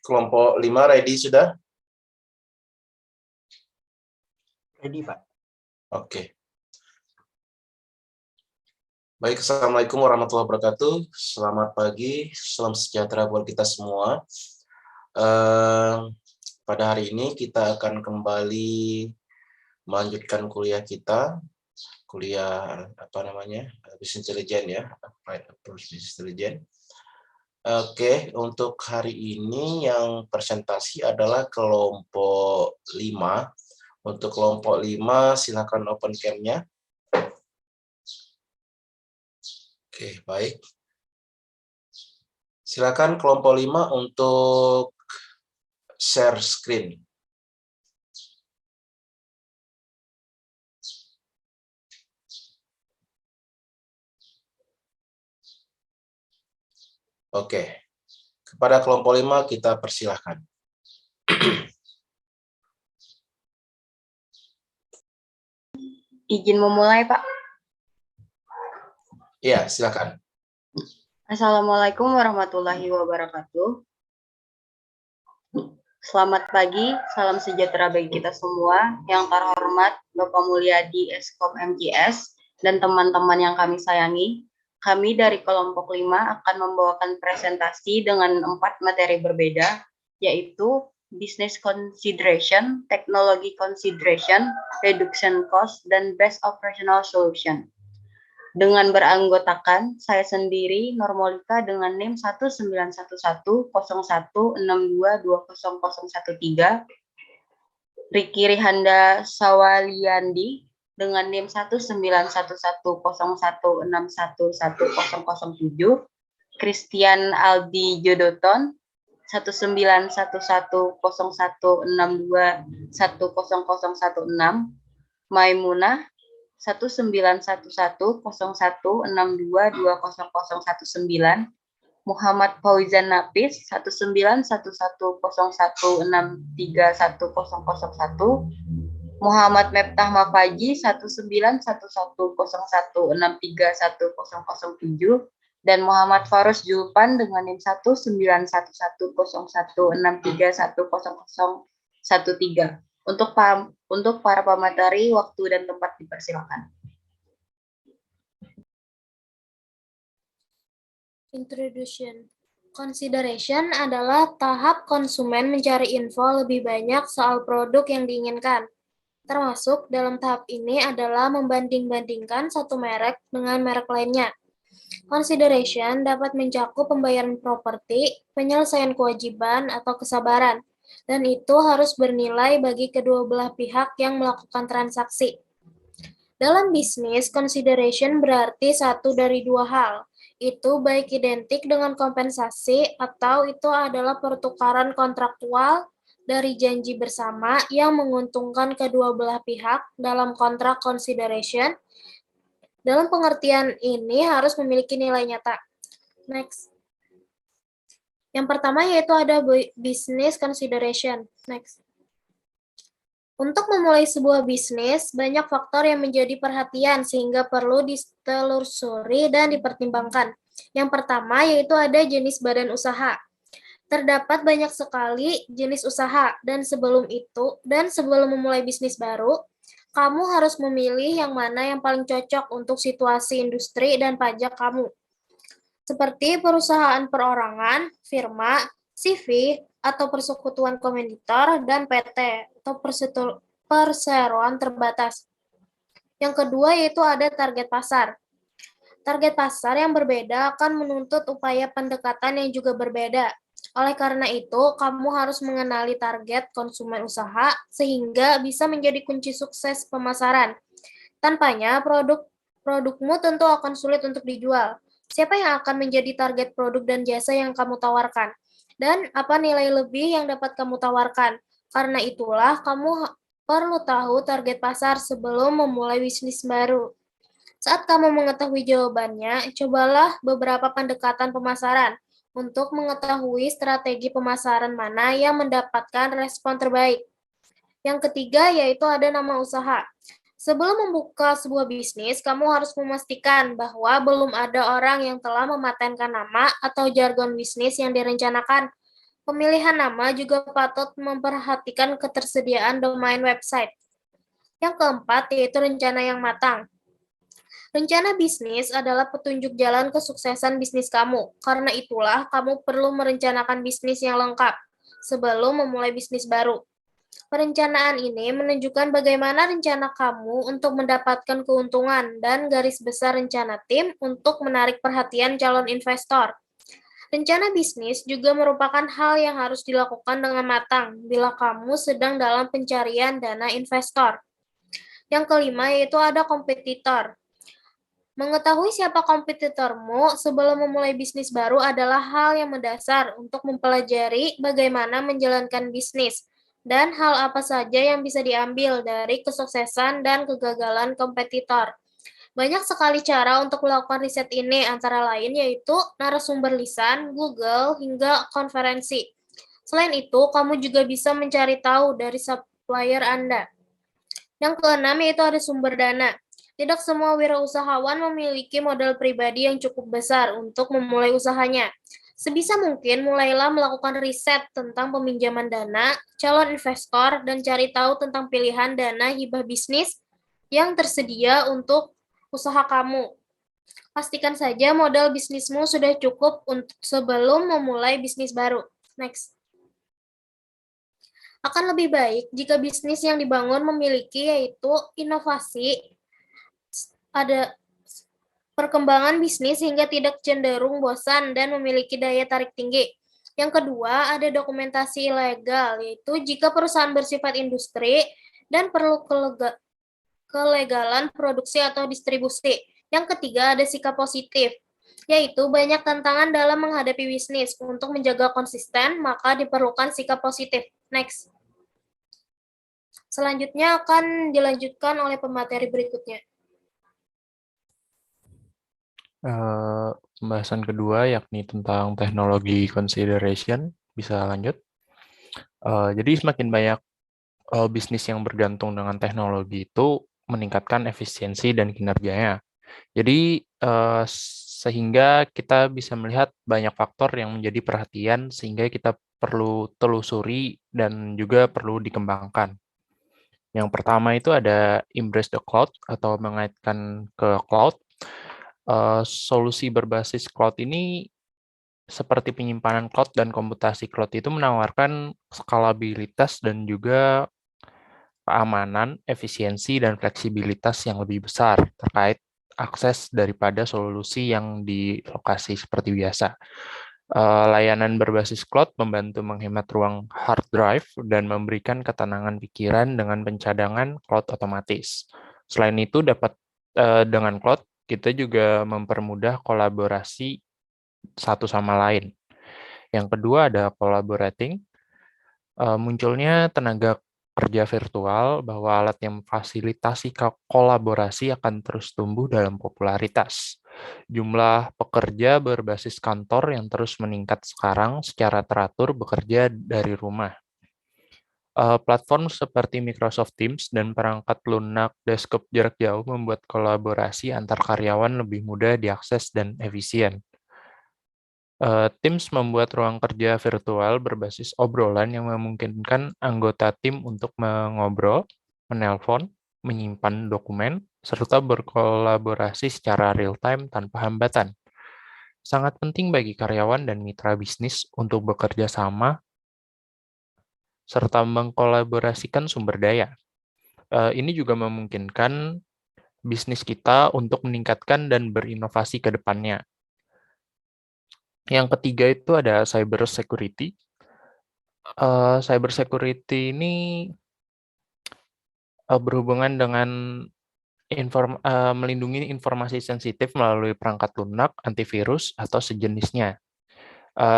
Kelompok 5 ready sudah? Ready, Pak. Oke. Baik, Assalamualaikum warahmatullahi wabarakatuh. Selamat pagi, salam sejahtera buat kita semua. Pada hari ini kita akan kembali melanjutkan kuliah kita, kuliah Business Intelligence ya, Applied Approach Business Intelligence. Oke, untuk hari ini yang presentasi adalah kelompok 5. Untuk kelompok 5 silakan open cam-nya. Oke, baik. Silakan kelompok 5 untuk share screen. Oke. Kepada kelompok 5 kita persilahkan. Izin memulai, Pak. Iya, silakan. Assalamualaikum warahmatullahi wabarakatuh. Selamat pagi, salam sejahtera bagi kita semua. Yang terhormat Bapak Mulyadi Eskom MGS dan teman-teman yang kami sayangi. Kami dari kelompok 5 akan membawakan presentasi dengan 4 materi berbeda, yaitu Business Consideration, Technology Consideration, Reduction Cost, dan Best Operational Solution. Dengan beranggotakan saya sendiri, Normolika dengan NIM 1911016220013, Riki Rihanda Sawaliandi dengan NIM 19110161107, Christian Aldi Jodoton 1911016210016, Maimunah 1911016220019, Muhammad Fauzan Nafis 1911016310001, Muhammad Meftah Mafaji 1911016310007, dan Muhammad Farus Julpan dengan NIM 1911016310013. Untuk para pemateri, waktu dan tempat dipersilakan. Introduction. Consideration adalah tahap konsumen mencari info lebih banyak soal produk yang diinginkan. Termasuk dalam tahap ini adalah membanding-bandingkan satu merek dengan merek lainnya. Consideration dapat mencakup pembayaran properti, penyelesaian kewajiban, atau kesabaran. Dan itu harus bernilai bagi kedua belah pihak yang melakukan transaksi. Dalam bisnis, consideration berarti satu dari dua hal. Itu baik identik dengan kompensasi atau itu adalah pertukaran kontraktual dari janji bersama yang menguntungkan kedua belah pihak dalam kontrak consideration. Dalam pengertian ini harus memiliki nilai nyata. Next. Yang pertama yaitu ada business consideration. Next. Untuk memulai sebuah bisnis, banyak faktor yang menjadi perhatian sehingga perlu ditelusuri dan dipertimbangkan. Yang pertama yaitu ada jenis badan usaha. Terdapat banyak sekali jenis usaha dan sebelum memulai bisnis baru, kamu harus memilih yang mana yang paling cocok untuk situasi industri dan pajak kamu. Seperti perusahaan perorangan, firma, CV, atau persekutuan komoditor, dan PT, atau perseroan terbatas. Yang kedua yaitu ada target pasar. Target pasar yang berbeda akan menuntut upaya pendekatan yang juga berbeda. Oleh karena itu, kamu harus mengenali target konsumen usaha sehingga bisa menjadi kunci sukses pemasaran. Tanpanya, produkmu tentu akan sulit untuk dijual. Siapa yang akan menjadi target produk dan jasa yang kamu tawarkan? Dan apa nilai lebih yang dapat kamu tawarkan? Karena itulah, kamu perlu tahu target pasar sebelum memulai bisnis baru. Saat kamu mengetahui jawabannya, cobalah beberapa pendekatan pemasaran untuk mengetahui strategi pemasaran mana yang mendapatkan respon terbaik. Yang ketiga yaitu ada nama usaha. Sebelum membuka sebuah bisnis, kamu harus memastikan bahwa belum ada orang yang telah mematenkan nama atau jargon bisnis yang direncanakan. Pemilihan nama juga patut memperhatikan ketersediaan domain website. Yang keempat yaitu rencana yang matang. Rencana bisnis adalah petunjuk jalan kesuksesan bisnis kamu. Karena itulah kamu perlu merencanakan bisnis yang lengkap sebelum memulai bisnis baru. Perencanaan ini menunjukkan bagaimana rencana kamu untuk mendapatkan keuntungan dan garis besar rencana tim untuk menarik perhatian calon investor. Rencana bisnis juga merupakan hal yang harus dilakukan dengan matang bila kamu sedang dalam pencarian dana investor. Yang kelima yaitu ada kompetitor. Mengetahui siapa kompetitormu sebelum memulai bisnis baru adalah hal yang mendasar untuk mempelajari bagaimana menjalankan bisnis dan hal apa saja yang bisa diambil dari kesuksesan dan kegagalan kompetitor. Banyak sekali cara untuk melakukan riset ini, antara lain yaitu narasumber lisan, Google, hingga konferensi. Selain itu, kamu juga bisa mencari tahu dari supplier Anda. Yang keenam yaitu ada sumber dana. Tidak semua wirausahawan memiliki modal pribadi yang cukup besar untuk memulai usahanya. Sebisa mungkin, mulailah melakukan riset tentang peminjaman dana, calon investor, dan cari tahu tentang pilihan dana hibah bisnis yang tersedia untuk usaha kamu. Pastikan saja modal bisnismu sudah cukup untuk sebelum memulai bisnis baru. Next. Akan lebih baik jika bisnis yang dibangun memiliki yaitu inovasi, ada perkembangan bisnis hingga tidak cenderung bosan dan memiliki daya tarik tinggi. Yang kedua, ada dokumentasi legal, yaitu jika perusahaan bersifat industri dan perlu kelegalan produksi atau distribusi. Yang ketiga, ada sikap positif, yaitu banyak tantangan dalam menghadapi bisnis. Untuk menjaga konsisten, maka diperlukan sikap positif. Next. Selanjutnya akan dilanjutkan oleh pemateri berikutnya. Pembahasan kedua yakni tentang teknologi consideration. Bisa lanjut. Jadi semakin banyak bisnis yang bergantung dengan teknologi itu meningkatkan efisiensi dan kinerjanya. Jadi sehingga kita bisa melihat banyak faktor yang menjadi perhatian sehingga kita perlu telusuri dan juga perlu dikembangkan. Yang pertama itu ada embrace the cloud atau mengaitkan ke cloud. Solusi berbasis cloud ini seperti penyimpanan cloud dan komputasi cloud itu menawarkan skalabilitas dan juga keamanan, efisiensi, dan fleksibilitas yang lebih besar terkait akses daripada solusi yang di lokasi seperti biasa. Layanan berbasis cloud membantu menghemat ruang hard drive dan memberikan ketenangan pikiran dengan pencadangan cloud otomatis. Selain itu, dengan cloud, kita juga mempermudah kolaborasi satu sama lain. Yang kedua ada collaborating. Munculnya tenaga kerja virtual bahwa alat yang memfasilitasi kolaborasi akan terus tumbuh dalam popularitas. Jumlah pekerja berbasis kantor yang terus meningkat sekarang secara teratur bekerja dari rumah. Platform seperti Microsoft Teams dan perangkat lunak desktop jarak jauh membuat kolaborasi antar karyawan lebih mudah diakses dan efisien. Teams membuat ruang kerja virtual berbasis obrolan yang memungkinkan anggota tim untuk mengobrol, menelpon, menyimpan dokumen, serta berkolaborasi secara real-time tanpa hambatan. Sangat penting bagi karyawan dan mitra bisnis untuk bekerja sama serta mengkolaborasikan sumber daya. Ini juga memungkinkan bisnis kita untuk meningkatkan dan berinovasi ke depannya. Yang ketiga itu ada cyber security. Cyber security ini berhubungan dengan melindungi informasi sensitif melalui perangkat lunak, antivirus, atau sejenisnya.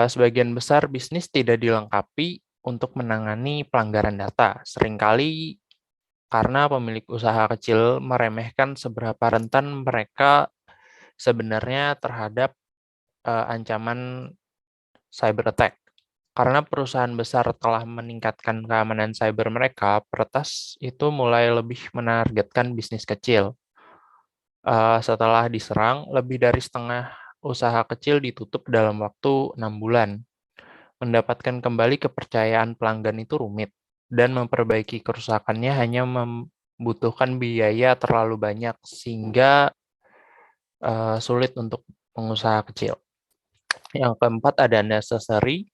Sebagian besar bisnis tidak dilengkapi untuk menangani pelanggaran data. Seringkali karena pemilik usaha kecil meremehkan seberapa rentan mereka sebenarnya terhadap ancaman cyber attack. Karena perusahaan besar telah meningkatkan keamanan cyber mereka, peretas itu mulai lebih menargetkan bisnis kecil. Setelah diserang, lebih dari setengah usaha kecil ditutup dalam waktu 6 bulan. Mendapatkan kembali kepercayaan pelanggan itu rumit, dan memperbaiki kerusakannya hanya membutuhkan biaya terlalu banyak sehingga sulit untuk pengusaha kecil. Yang keempat ada necessary,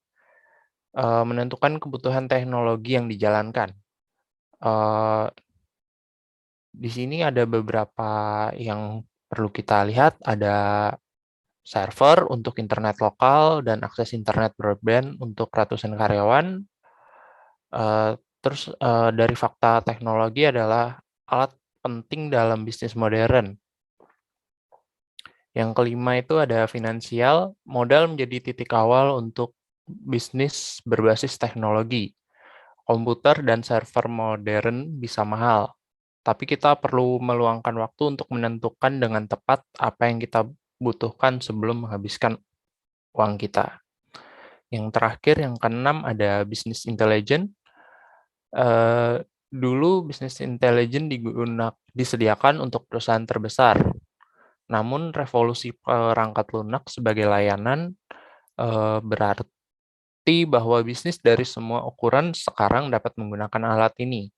menentukan kebutuhan teknologi yang dijalankan. Di sini ada beberapa yang perlu kita lihat, ada server untuk internet lokal dan akses internet broadband untuk ratusan karyawan. Terus dari fakta teknologi adalah alat penting dalam bisnis modern. Yang kelima itu ada finansial, modal menjadi titik awal untuk bisnis berbasis teknologi. Komputer dan server modern bisa mahal, tapi kita perlu meluangkan waktu untuk menentukan dengan tepat apa yang kita butuhkan sebelum menghabiskan uang kita. Yang terakhir, yang keenam, ada business intelligence. Dulu business intelligence disediakan untuk perusahaan terbesar. Namun revolusi perangkat lunak sebagai layanan berarti bahwa bisnis dari semua ukuran sekarang dapat menggunakan alat ini.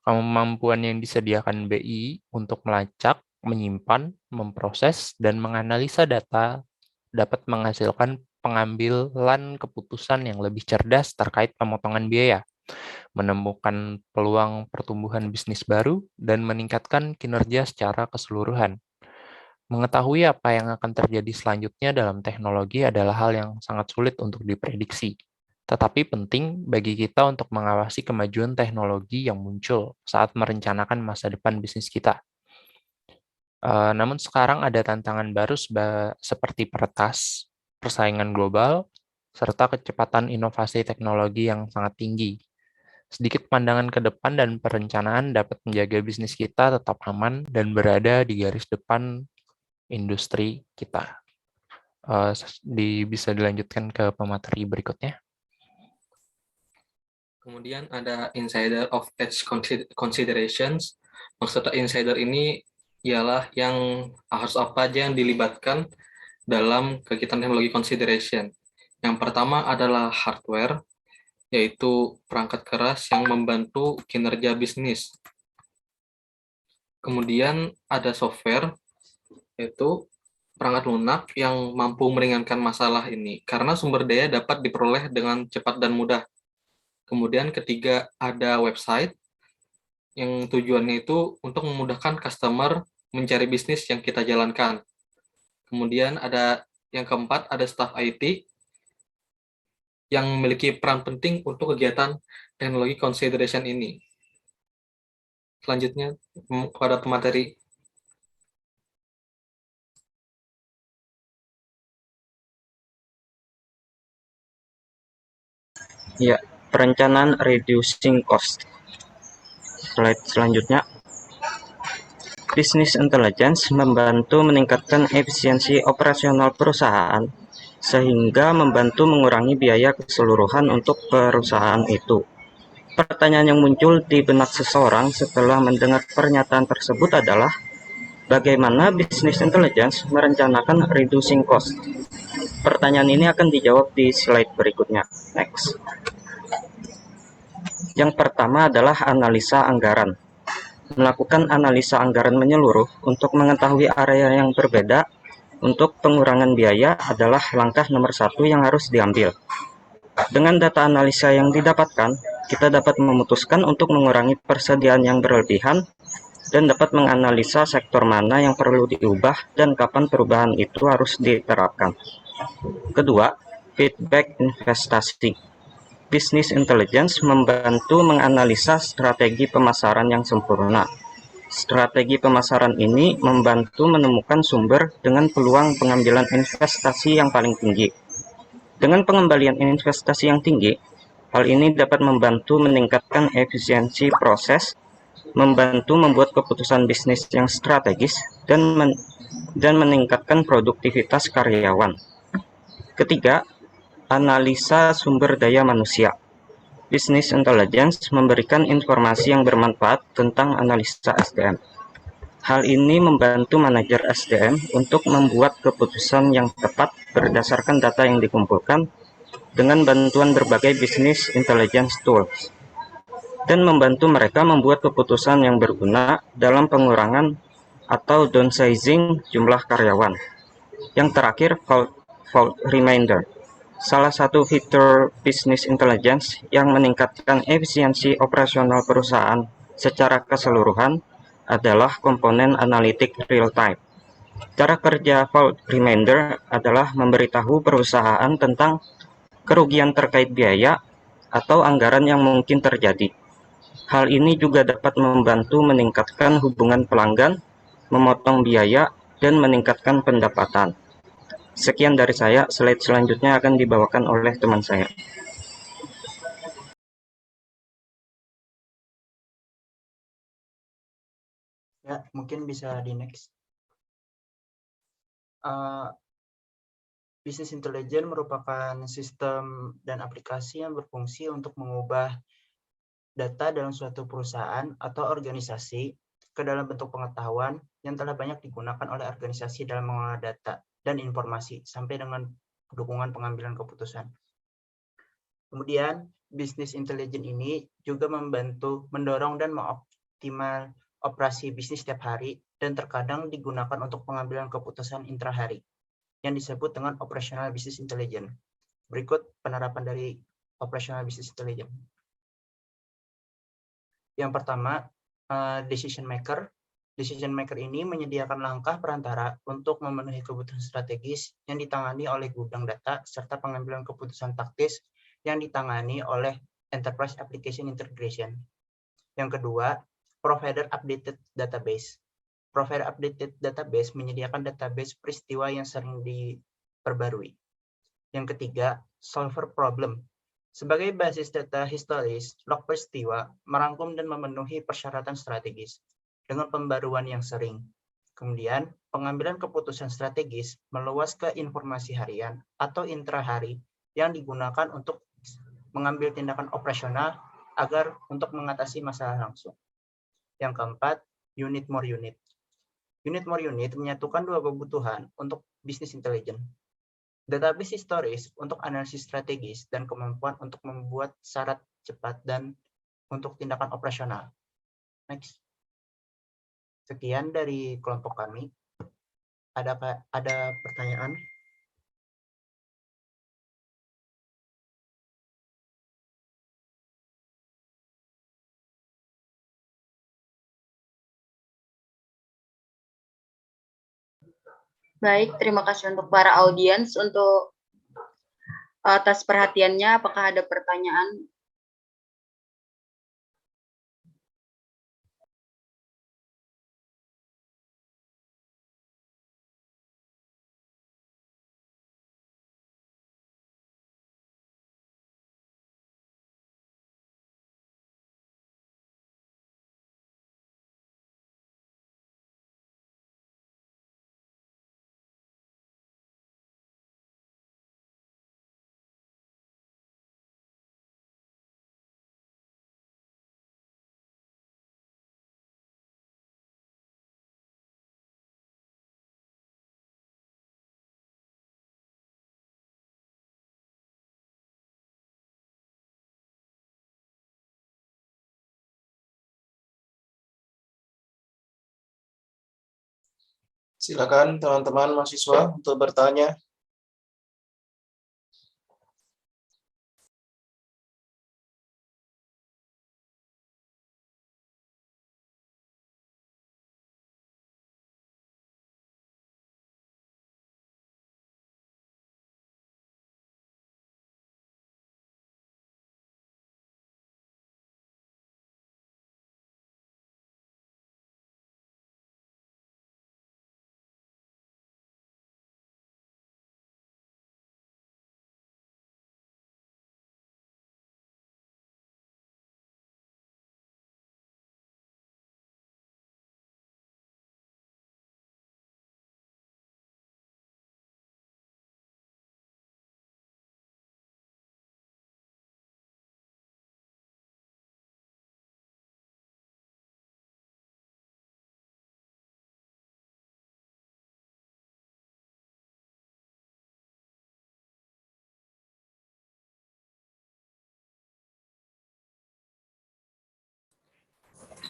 Kemampuan yang disediakan BI untuk melacak, menyimpan, memproses, dan menganalisa data dapat menghasilkan pengambilan keputusan yang lebih cerdas terkait pemotongan biaya, menemukan peluang pertumbuhan bisnis baru, dan meningkatkan kinerja secara keseluruhan. Mengetahui apa yang akan terjadi selanjutnya dalam teknologi adalah hal yang sangat sulit untuk diprediksi, tetapi penting bagi kita untuk mengawasi kemajuan teknologi yang muncul saat merencanakan masa depan bisnis kita. Namun sekarang ada tantangan baru seperti peretas, persaingan global, serta kecepatan inovasi teknologi yang sangat tinggi. Sedikit pandangan ke depan dan perencanaan dapat menjaga bisnis kita tetap aman dan berada di garis depan industri kita. Bisa dilanjutkan ke pemateri berikutnya. Kemudian ada insider of edge considerations. Maksud insider ini ialah yang harus apa aja yang dilibatkan dalam kegiatan teknologi consideration. Yang pertama adalah hardware, yaitu perangkat keras yang membantu kinerja bisnis. Kemudian ada software, yaitu perangkat lunak yang mampu meringankan masalah ini, karena sumber daya dapat diperoleh dengan cepat dan mudah. Kemudian ketiga ada website, yang tujuannya itu untuk memudahkan customer mencari bisnis yang kita jalankan. Kemudian ada yang keempat, ada staff IT, yang memiliki peran penting untuk kegiatan teknologi consideration ini. Selanjutnya, kepada pemateri. Ya, perencanaan reducing cost. Slide selanjutnya. Business intelligence membantu meningkatkan efisiensi operasional perusahaan sehingga membantu mengurangi biaya keseluruhan untuk perusahaan itu. Pertanyaan yang muncul di benak seseorang setelah mendengar pernyataan tersebut adalah, bagaimana business intelligence merencanakan reducing cost? Pertanyaan ini akan dijawab di slide berikutnya. Next. Yang pertama adalah analisa anggaran. Melakukan analisa anggaran menyeluruh untuk mengetahui area yang berbeda untuk pengurangan biaya adalah langkah nomor 1 yang harus diambil. Dengan data analisa yang didapatkan, kita dapat memutuskan untuk mengurangi persediaan yang berlebihan dan dapat menganalisa sektor mana yang perlu diubah dan kapan perubahan itu harus diterapkan. Kedua, feedback investasi. Business intelligence membantu menganalisa strategi pemasaran yang sempurna. Strategi pemasaran ini membantu menemukan sumber dengan peluang pengambilan investasi yang paling tinggi. Dengan pengembalian investasi yang tinggi, hal ini dapat membantu meningkatkan efisiensi proses, membantu membuat keputusan bisnis yang strategis, dan meningkatkan produktivitas karyawan. Ketiga, analisa sumber daya manusia. Business intelligence memberikan informasi yang bermanfaat tentang analisa SDM. Hal ini membantu manajer SDM untuk membuat keputusan yang tepat berdasarkan data yang dikumpulkan dengan bantuan berbagai business intelligence tools dan membantu mereka membuat keputusan yang berguna dalam pengurangan atau downsizing jumlah karyawan. Yang terakhir, fault reminder. Salah satu fitur business intelligence yang meningkatkan efisiensi operasional perusahaan secara keseluruhan adalah komponen analitik real time. Cara kerja fault reminder adalah memberitahu perusahaan tentang kerugian terkait biaya atau anggaran yang mungkin terjadi. Hal ini juga dapat membantu meningkatkan hubungan pelanggan, memotong biaya, dan meningkatkan pendapatan. Sekian dari saya, slide selanjutnya akan dibawakan oleh teman saya. Ya, mungkin bisa di next. Business Intelligence merupakan sistem dan aplikasi yang berfungsi untuk mengubah data dalam suatu perusahaan atau organisasi ke dalam bentuk pengetahuan yang telah banyak digunakan oleh organisasi dalam mengolah data dan informasi sampai dengan dukungan pengambilan keputusan. Kemudian, Business Intelligence ini juga membantu mendorong dan mengoptimal operasi bisnis setiap hari dan terkadang digunakan untuk pengambilan keputusan intrahari yang disebut dengan Operational Business Intelligence. Berikut penerapan dari Operational Business Intelligence. Yang pertama, decision maker. Decision maker ini menyediakan langkah perantara untuk memenuhi kebutuhan strategis yang ditangani oleh gudang data serta pengambilan keputusan taktis yang ditangani oleh Enterprise Application Integration. Yang kedua, provider updated database. Provider updated database menyediakan database peristiwa yang sering diperbarui. Yang ketiga, solver problem. Sebagai basis data historis, log peristiwa merangkum dan memenuhi persyaratan strategis dengan pembaruan yang sering. Kemudian, pengambilan keputusan strategis meluas ke informasi harian atau intrahari yang digunakan untuk mengambil tindakan operasional agar untuk mengatasi masalah langsung. Yang keempat, unit more unit. Unit more unit menyatukan dua kebutuhan untuk business intelligence. Database historis untuk analisis strategis dan kemampuan untuk membuat syarat cepat dan untuk tindakan operasional. Next. Sekian dari kelompok kami. Ada pertanyaan? Baik, terima kasih untuk para audiens untuk atas perhatiannya. Apakah ada pertanyaan? Silakan teman-teman mahasiswa untuk bertanya.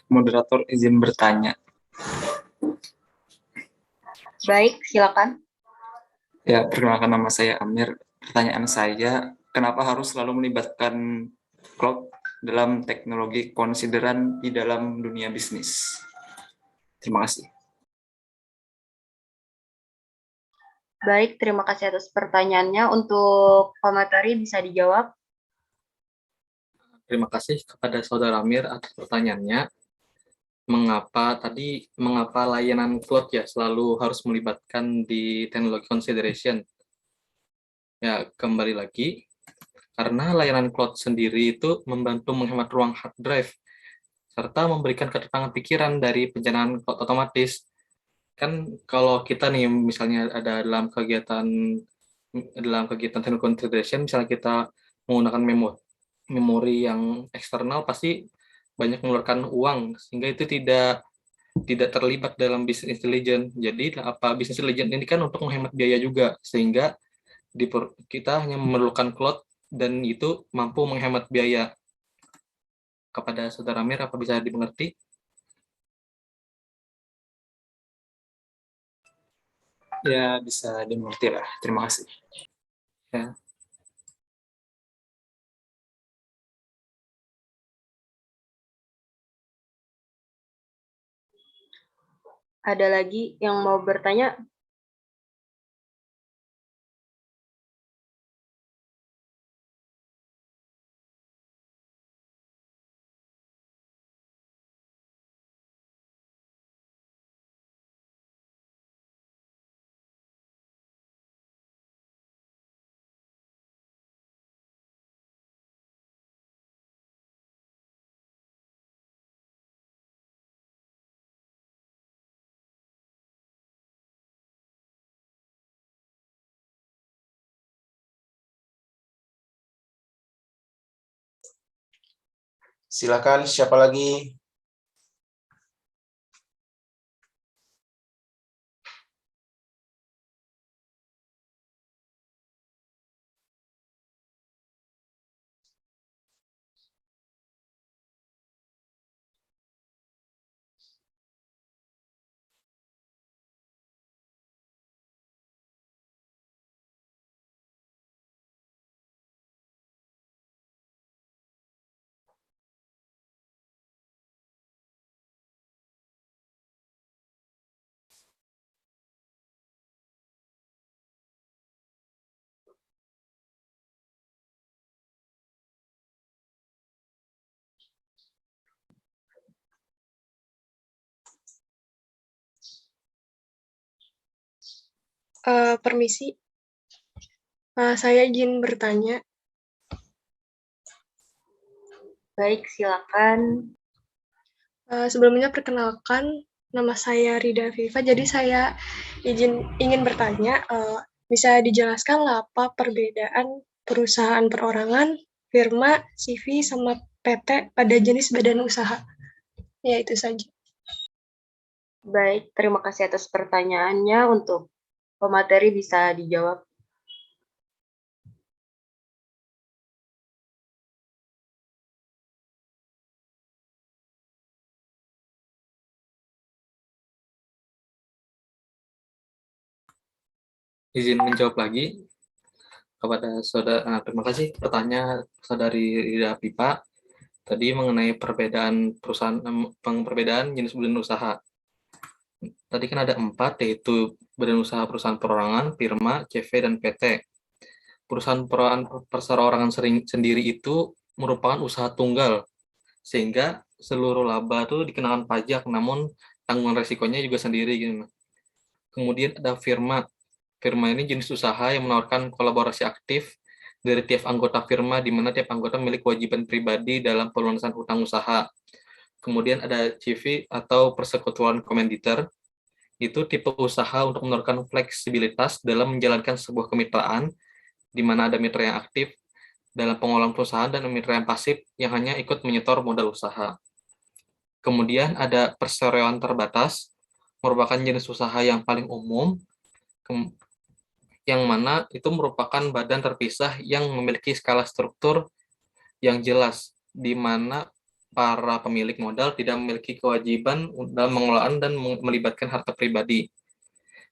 Moderator izin bertanya. Baik, silakan. Ya, perkenalkan nama saya Amir. Pertanyaan saya, kenapa harus selalu melibatkan cloud dalam teknologi konsideran di dalam dunia bisnis? Terima kasih. Baik, terima kasih atas pertanyaannya. Untuk komentari bisa dijawab. Terima kasih kepada Saudara Amir atas pertanyaannya. Mengapa layanan cloud ya selalu harus melibatkan di teknologi consideration? Ya, kembali lagi, karena layanan cloud sendiri itu membantu menghemat ruang hard drive, serta memberikan ketenangan pikiran dari pencernaan cloud otomatis. Kan kalau kita nih, misalnya ada dalam kegiatan teknologi consideration, misalnya kita menggunakan memori yang eksternal, pasti banyak mengeluarkan uang, sehingga itu tidak terlibat dalam business intelligence. Jadi business intelligence ini kan untuk menghemat biaya juga, sehingga kita hanya memerlukan cloud dan itu mampu menghemat biaya. Kepada Saudara Amir, apa bisa dimengerti? Ya, bisa dimengerti lah. Terima kasih. Ya. Ada lagi yang mau bertanya? Silakan, siapa lagi? Permisi, saya izin bertanya. Baik, silakan. Sebelumnya perkenalkan, nama saya Rida Viva. Jadi saya ingin bertanya, bisa dijelaskan lah apa perbedaan perusahaan perorangan, firma, CV, sama PT pada jenis badan usaha? Ya, itu saja. Baik, terima kasih atas pertanyaannya. Untuk pemateri bisa dijawab. Izin menjawab lagi kepada Saudara. Terima kasih pertanyaan Saudari Rida Pipa tadi mengenai perbedaan jenis badan usaha. Tadi kan ada 4, yaitu badan usaha perusahaan perorangan, firma, CV, dan PT. Perusahaan perserorangan sendiri itu merupakan usaha tunggal, sehingga seluruh laba itu dikenakan pajak, namun tanggungan resikonya juga sendiri. Gitu. Kemudian ada firma. Firma ini jenis usaha yang menawarkan kolaborasi aktif dari tiap anggota firma, di mana tiap anggota memiliki kewajiban pribadi dalam pelunasan hutang usaha. Kemudian ada CV atau persekutuan komeditor, itu tipe usaha untuk menawarkan fleksibilitas dalam menjalankan sebuah kemitraan, di mana ada mitra yang aktif dalam pengolahan perusahaan dan mitra yang pasif yang hanya ikut menyetor modal usaha. Kemudian ada perseroan terbatas, merupakan jenis usaha yang paling umum, yang mana itu merupakan badan terpisah yang memiliki skala struktur yang jelas, di mana para pemilik modal tidak memiliki kewajiban dalam pengelolaan dan melibatkan harta pribadi.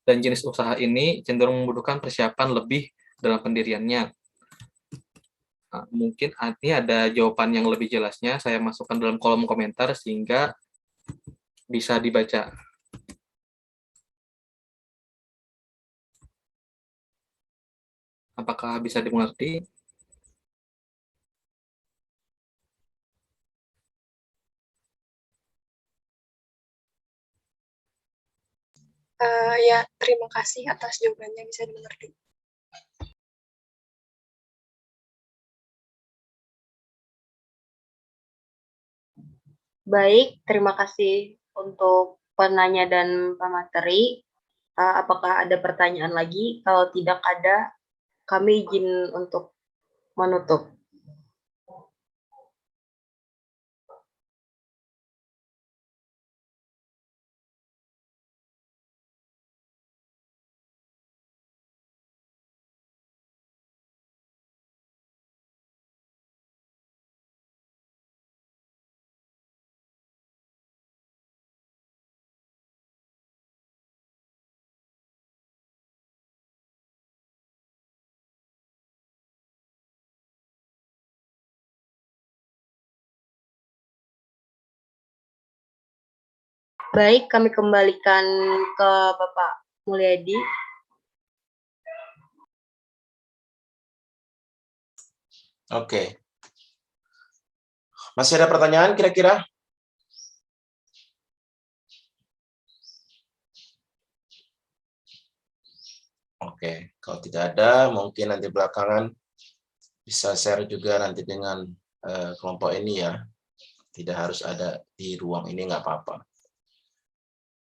Dan jenis usaha ini cenderung membutuhkan persiapan lebih dalam pendiriannya. Nah, mungkin ini ada jawaban yang lebih jelasnya, saya masukkan dalam kolom komentar sehingga bisa dibaca. Apakah bisa dimengerti? Ya, terima kasih atas jawabannya, bisa dimengerti. Baik, terima kasih untuk penanya dan pemateri. Apakah ada pertanyaan lagi? Kalau tidak ada, kami izin untuk menutup. Baik, kami kembalikan ke Bapak Mulyadi. Oke. Masih ada pertanyaan kira-kira? Oke, kalau tidak ada, mungkin nanti belakangan bisa share juga nanti dengan kelompok ini ya. Tidak harus ada di ruang ini, nggak apa-apa.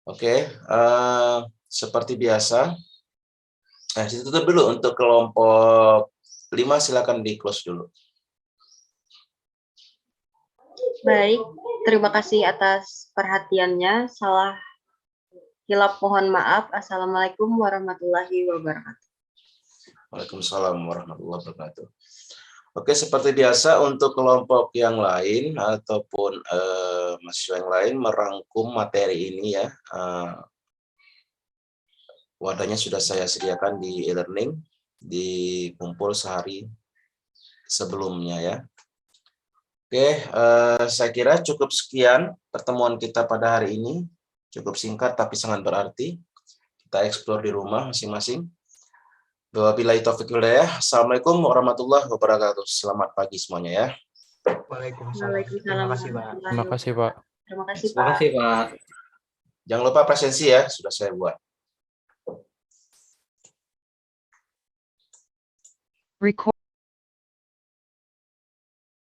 Oke, seperti biasa. Ditutup dulu untuk kelompok 5, silakan di close dulu. Baik, terima kasih atas perhatiannya. Salah hilap mohon maaf. Assalamualaikum warahmatullahi wabarakatuh. Waalaikumsalam warahmatullahi wabarakatuh. Oke, seperti biasa untuk kelompok yang lain ataupun mahasiswa yang lain merangkum materi ini ya. Wadahnya sudah saya sediakan di e-learning, di kumpul sehari sebelumnya ya. Oke, saya kira cukup sekian pertemuan kita pada hari ini. Cukup singkat tapi sangat berarti. Kita explore di rumah masing-masing. Wabillahi taufiq wal hidayah. Assalamualaikum warahmatullahi wabarakatuh. Selamat pagi semuanya ya. Waalaikumsalam. Terima kasih, Pak. Terima kasih, Pak. Terima kasih, Terima Pak. kasih, Pak. Jangan lupa presensi ya, sudah saya buat. Record